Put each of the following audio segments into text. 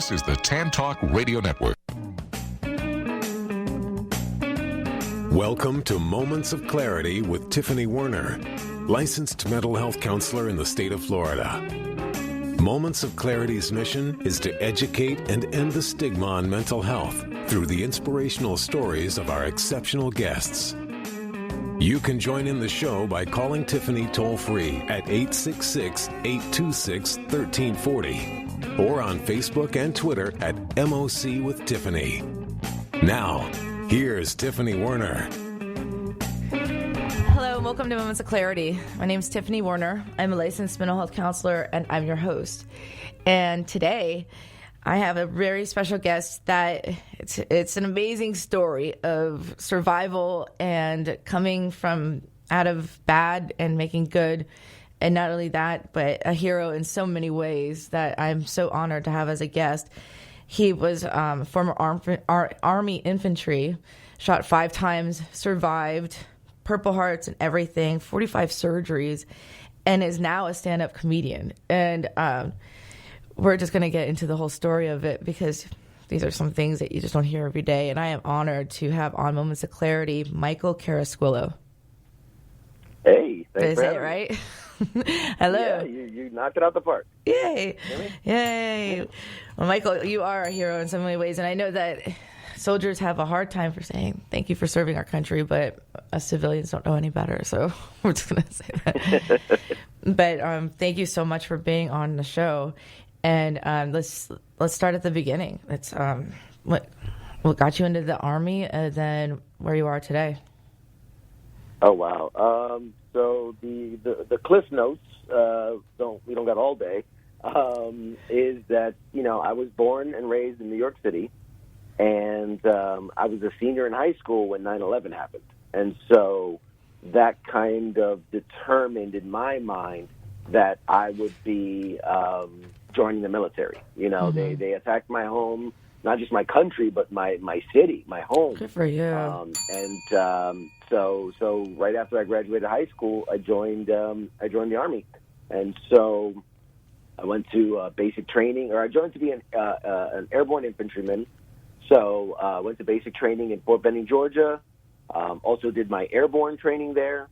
This is the Tan Talk Radio Network. Welcome to Moments of Clarity with Tiffany Werner, licensed mental health counselor in the state of Florida. Moments of Clarity's mission is to educate and end the stigma on mental health through the inspirational stories of our exceptional guests. You can join in the show by calling Tiffany toll-free at 866-826-1340 or on Facebook and Twitter at MOC with Tiffany. Now, here's Tiffany Werner. Hello, and welcome to Moments of Clarity. My name is Tiffany Werner. I'm a licensed mental health counselor, and I'm your host. And today, I have a very special guest that it's an amazing story of survival and coming from out of bad and making good. And not only that, but a hero in so many ways that I'm so honored to have as a guest. He was former Army infantry, shot 5 times, survived, Purple Hearts and everything, 45 surgeries, and is now a stand-up comedian. And we're just going to get into the whole story of it because these are some things that you just don't hear every day. And I am honored to have on Moments of Clarity, Michael Carrasquillo. Hey, thanks. Did I say it right? Hello. Yeah, you knocked it out the park. Yay. Yay. Well, Michael, you are a hero in so many ways. And I know that soldiers have a hard time for saying thank you for serving our country, but us civilians don't know any better. So we're just going to say that. But thank you so much for being on the show. And let's start at the beginning. Let's what got you into the Army and then where you are today. Oh, wow. So the Cliff Notes, we don't got all day, is that, I was born and raised in New York City, and I was a senior in high school when 9/11 happened. And so that kind of determined in my mind that I would be joining the military. Mm-hmm. They attacked my home, not just my country, but my city, my home. Good for you. So right after I graduated high school, I joined the Army, and so I went to basic training, or I joined to be an airborne infantryman. So I went to basic training in Fort Benning, Georgia. Also did my airborne training there,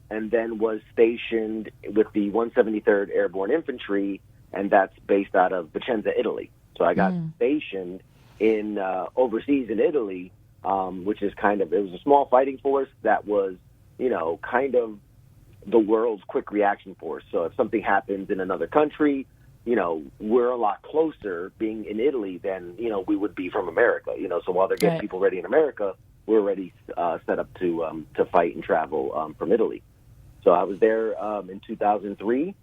and then was stationed with the 173rd Airborne Infantry, and that's based out of Vicenza, Italy. So I got stationed in overseas in Italy, which is it was a small fighting force that was, kind of the world's quick reaction force. So if something happens in another country, we're a lot closer being in Italy than, we would be from America, so while they're getting people ready in America, we're already set up to fight and travel from Italy. So I was there in 2003,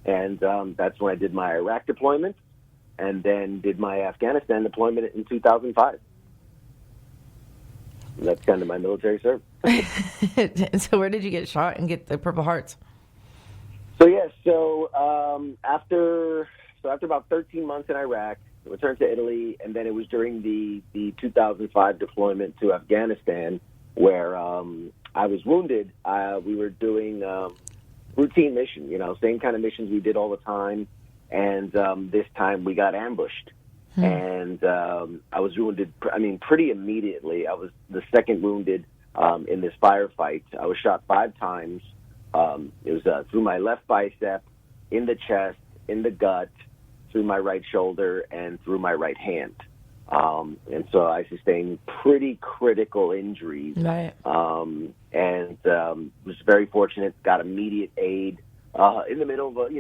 and that's when I did my Iraq deployment, and then did my Afghanistan deployment in 2005. And that's kind of my military service. So where did you get shot and get the Purple Hearts? So after about 13 months in Iraq, I returned to Italy, and then it was during the 2005 deployment to Afghanistan where I was wounded. We were doing routine mission, same kind of missions we did all the time, and this time we got ambushed. And I was wounded, pretty immediately. I was the second wounded in this firefight. I was shot 5 times. It was through my left bicep, in the chest, in the gut, through my right shoulder, and through my right hand. And so I sustained pretty critical injuries. Right. And was very fortunate, got immediate aid in the middle of a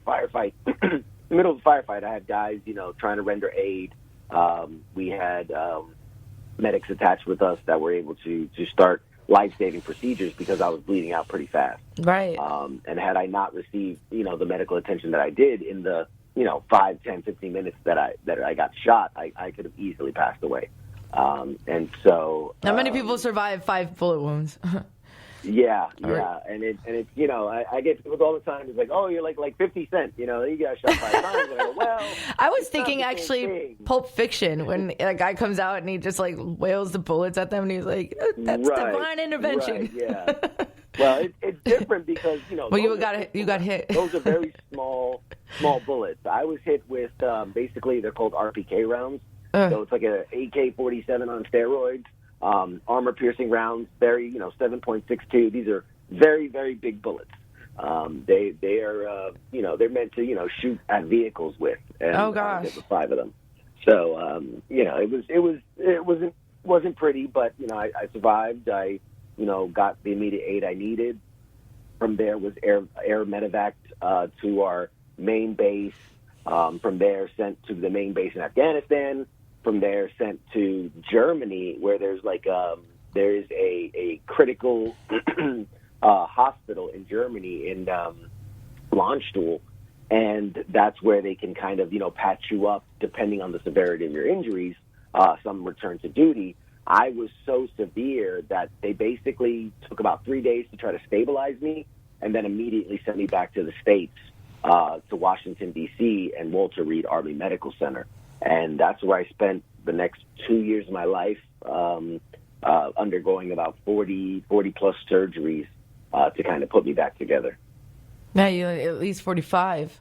firefight. In the middle of the firefight, I had guys, trying to render aid. We had medics attached with us that were able to start life-saving procedures because I was bleeding out pretty fast. Right. And had I not received, the medical attention that I did in the, 5, 10, 15 minutes that I got shot, I could have easily passed away. And so... Not many people survive 5 bullet wounds. Yeah. And it's I get people all the time. It's like, oh, you're like 50 Cent. You got shot 5 times. And I go, well, I was thinking actually Pulp Fiction when a guy comes out and he just wails the bullets at them and he's like, that's divine intervention. Right, yeah. Well, it's different because, Well, you got hit. Those are very small bullets. I was hit with, basically, they're called RPK rounds. So it's like a AK-47 on steroids, armor-piercing rounds, very, 7.62. These are very, very big bullets. They are, they're meant to, shoot at vehicles with. And, oh gosh. I hit with 5 of them. So, it wasn't pretty, but, I survived. I, got the immediate aid I needed. From there was air medevac to our main base. From there, sent to the main base in Afghanistan. From there, sent to Germany, where there's there is a critical hospital in Germany in Landstuhl, and that's where they can kind of patch you up depending on the severity of your injuries. Some return to duty. I was so severe that they basically took about 3 days to try to stabilize me, and then immediately sent me back to the States, to Washington, D.C. and Walter Reed Army Medical Center. And that's where I spent the next 2 years of my life, undergoing about 40-plus surgeries to kind of put me back together. Now you at least 45.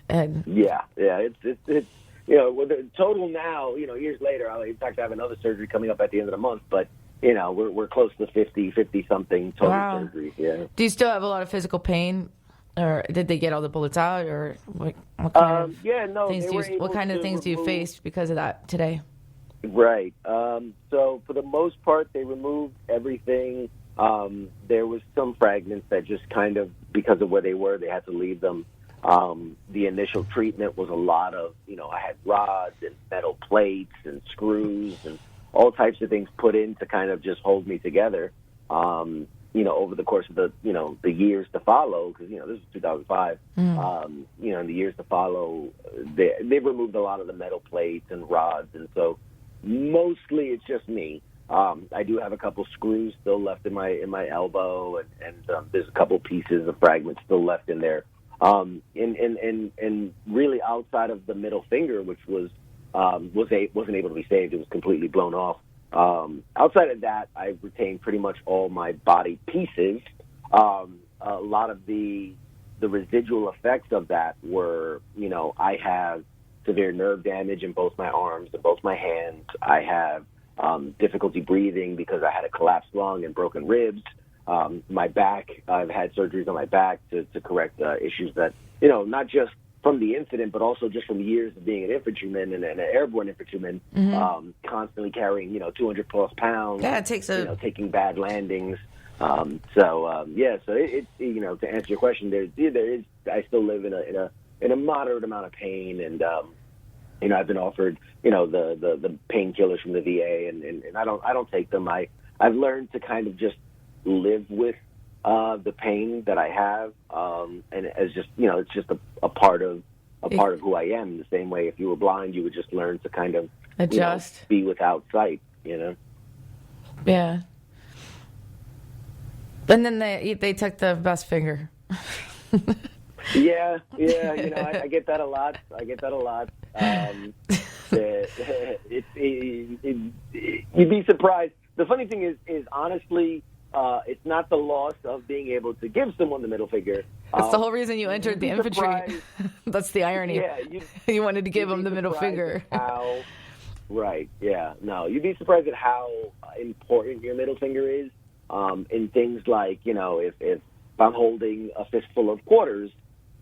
And yeah, it's with the total now, years later, I'll in fact have another surgery coming up at the end of the month, but we're close to 50 something total surgeries. Yeah. Do you still have a lot of physical pain, or did they get all the bullets out, or what kind of things do you face because of that today? Right. So for the most part, they removed everything. There was some fragments that just kind of, because of where they were, they had to leave them. The initial treatment was a lot of, I had rods and metal plates and screws and all types of things put in to kind of just hold me together, over the course of the years to follow, because, this was 2005, in the years to follow, they removed a lot of the metal plates and rods, and so mostly it's just me. I do have a couple screws still left in my elbow, and there's a couple pieces of fragments still left in there. And really outside of the middle finger, which wasn't able to be saved, it was completely blown off. Outside of that, I've retained pretty much all my body pieces. A lot of the residual effects of that were, I have severe nerve damage in both my arms and both my hands. I have difficulty breathing because I had a collapsed lung and broken ribs. My back, I've had surgeries on my back to correct issues that, not just from the incident, but also just from years of being an infantryman and an airborne infantryman, constantly carrying, 200 plus pounds. Yeah, it takes taking bad landings. So it's to answer your question, there is, I still live in a moderate amount of pain, and, I've been offered, the painkillers from the VA, and I don't take them. I've learned to kind of just live with the pain that I have, and as just it's just a part of who I am. The same way, if you were blind, you would just learn to kind of adjust, be without sight. Yeah. And then they took the best finger. Yeah. I get that a lot. You'd be surprised. The funny thing is honestly, it's not the loss of being able to give someone the middle finger. That's the whole reason you entered the infantry. That's the irony. Yeah, you wanted to give them the middle finger. Right, yeah. No, you'd be surprised at how important your middle finger is in things like, if I'm holding a fistful of quarters,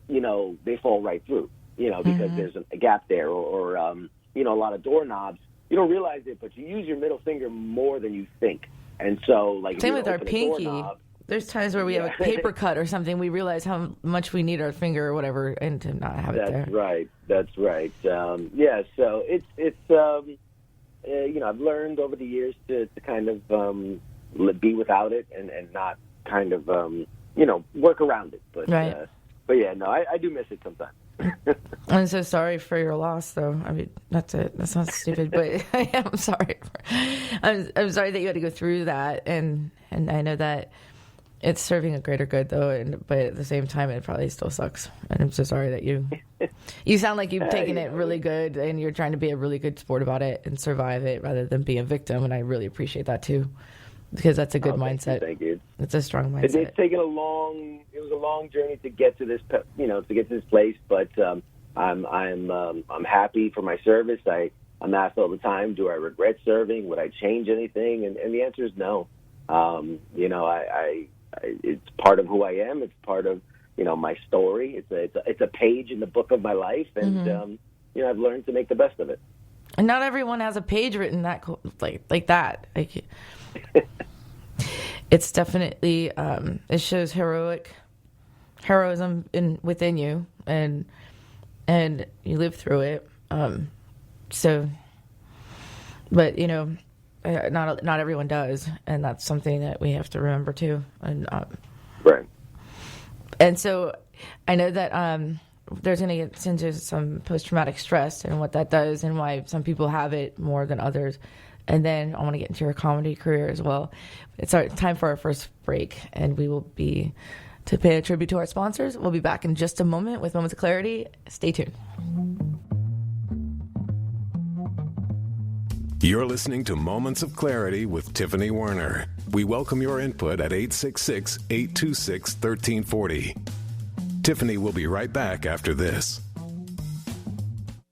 they fall right through, because there's a gap there, or a lot of doorknobs. You don't realize it, but you use your middle finger more than you think. And so, same with our pinky. There's times where we have a paper cut or something. We realize how much we need our finger or whatever, and to not have it there. That's right. So it's I've learned over the years to kind of be without it and not kind of work around it. But right. But yeah, no, I do miss it sometimes. I'm so sorry for your loss, though. I mean, that's it. That sounds stupid, but I'm sorry. I'm sorry that you had to go through that, and I know that it's serving a greater good, though. But at the same time, it probably still sucks. And I'm so sorry that you sound like you've taken it really good, and you're trying to be a really good sport about it and survive it rather than be a victim. And I really appreciate that too. because that's a good mindset. Thank you. It's a strong mindset. It's taken it was a long journey to get to this, to get to this place, but I'm happy for my service. I'm asked all the time, do I regret serving? Would I change anything? And the answer is no. It's part of who I am. It's part of, my story. It's a page in the book of my life, and I've learned to make the best of it. And not everyone has a page written that like that. It's definitely it shows heroism within you, and you live through it. But not everyone does, and that's something that we have to remember too. And right. And so I know that there's going to get into some post-traumatic stress and what that does and why some people have it more than others. And then I want to get into your comedy career as well. It's time for our first break, and we will be to pay a tribute to our sponsors. We'll be back in just a moment with Moments of Clarity. Stay tuned. You're listening to Moments of Clarity with Tiffany Werner. We welcome your input at 866-826-1340. Tiffany will be right back after this.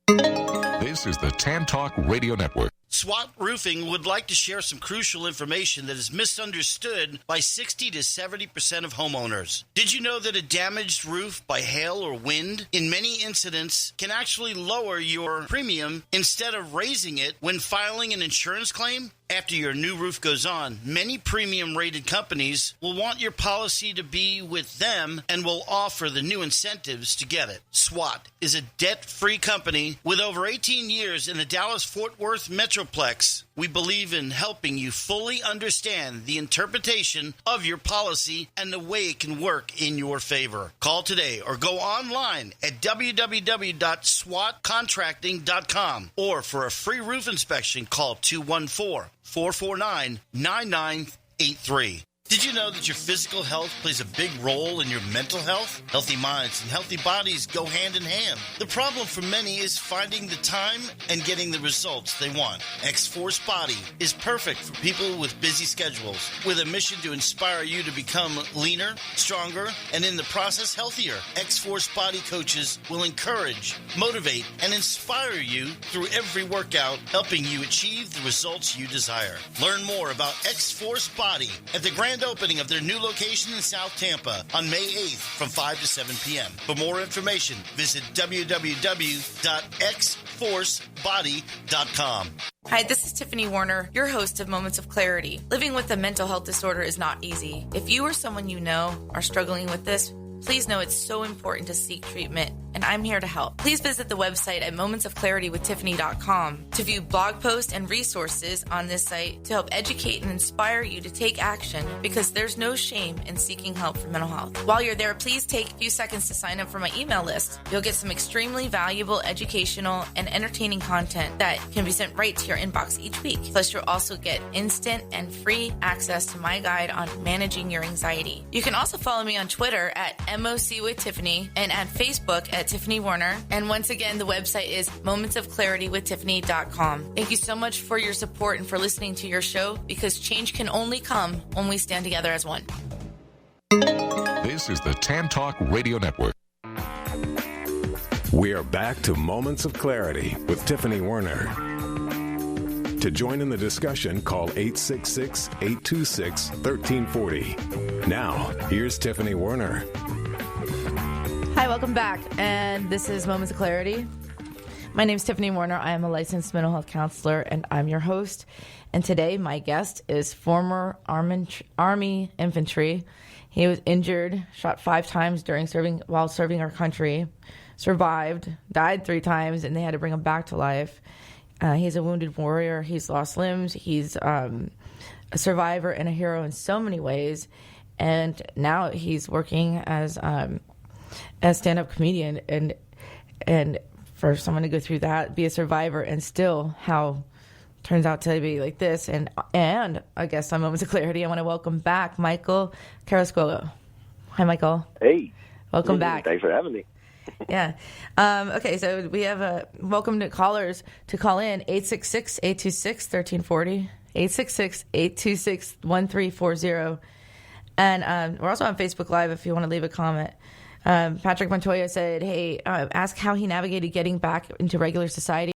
This is the Tan Talk Radio Network. SWAT Roofing would like to share some crucial information that is misunderstood by 60 to 70% of homeowners. Did you know that a damaged roof by hail or wind, in many incidents, can actually lower your premium instead of raising it when filing an insurance claim? After your new roof goes on, many premium-rated companies will want your policy to be with them and will offer the new incentives to get it. SWAT is a debt-free company with over 18 years in the Dallas-Fort Worth Metroplex. We believe in helping you fully understand the interpretation of your policy and the way it can work in your favor. Call today or go online at www.swatcontracting.com, or for a free roof inspection, call 214-449-9983. Did you know that your physical health plays a big role in your mental health? Healthy minds and healthy bodies go hand in hand. The problem for many is finding the time and getting the results they want. X-Force Body is perfect for people with busy schedules, with a mission to inspire you to become leaner, stronger, and in the process healthier. X-Force Body coaches will encourage, motivate, and inspire you through every workout, helping you achieve the results you desire. Learn more about X-Force Body at the grand opening of their new location in South Tampa on May 8th from 5 to 7 p.m. For more information, visit www.xforcebody.com. Hi, this is Tiffany Werner, your host of Moments of Clarity. Living with a mental health disorder is not easy. If you or someone you know are struggling with this, please know it's so important to seek treatment, and I'm here to help. Please visit the website at momentsofclaritywithtiffany.com to view blog posts and resources on this site to help educate and inspire you to take action, because there's no shame in seeking help for mental health. While you're there, please take a few seconds to sign up for my email list. You'll get some extremely valuable educational and entertaining content that can be sent right to your inbox each week. Plus, you'll also get instant and free access to my guide on managing your anxiety. You can also follow me on Twitter at MOC with Tiffany and at Facebook at Tiffany Werner. And once again, the website is momentsofclaritywithtiffany.com. Thank you so much for your support and for listening to your show, because change can only come when we stand together as one. This is the Tan Talk Radio Network. We are back to Moments of Clarity with Tiffany Werner. To join in the discussion, call 866-826-1340. Now, here's Tiffany Werner. Hi, welcome back. And this is Moments of Clarity. My name is Tiffany Werner. I am a licensed mental health counselor, and I'm your host. And today, my guest is former Army infantry. He was injured, shot 5 times while serving our country, survived, died 3 times, and they had to bring him back to life. He's a wounded warrior. He's lost limbs. He's a survivor and a hero in so many ways. And now he's working as a stand-up comedian. And for someone to go through that, be a survivor, and still how turns out to be like this. And I guess on Moments of Clarity, I want to welcome back Michael Carrasquillo. Hi, Michael. Hey. Welcome back. Thanks for having me. Yeah. Okay, so we have welcome to callers to call in 866-826-1340. 866-826-1340. And we're also on Facebook Live if you want to leave a comment. Patrick Montoya said, hey, ask how he navigated getting back into regular society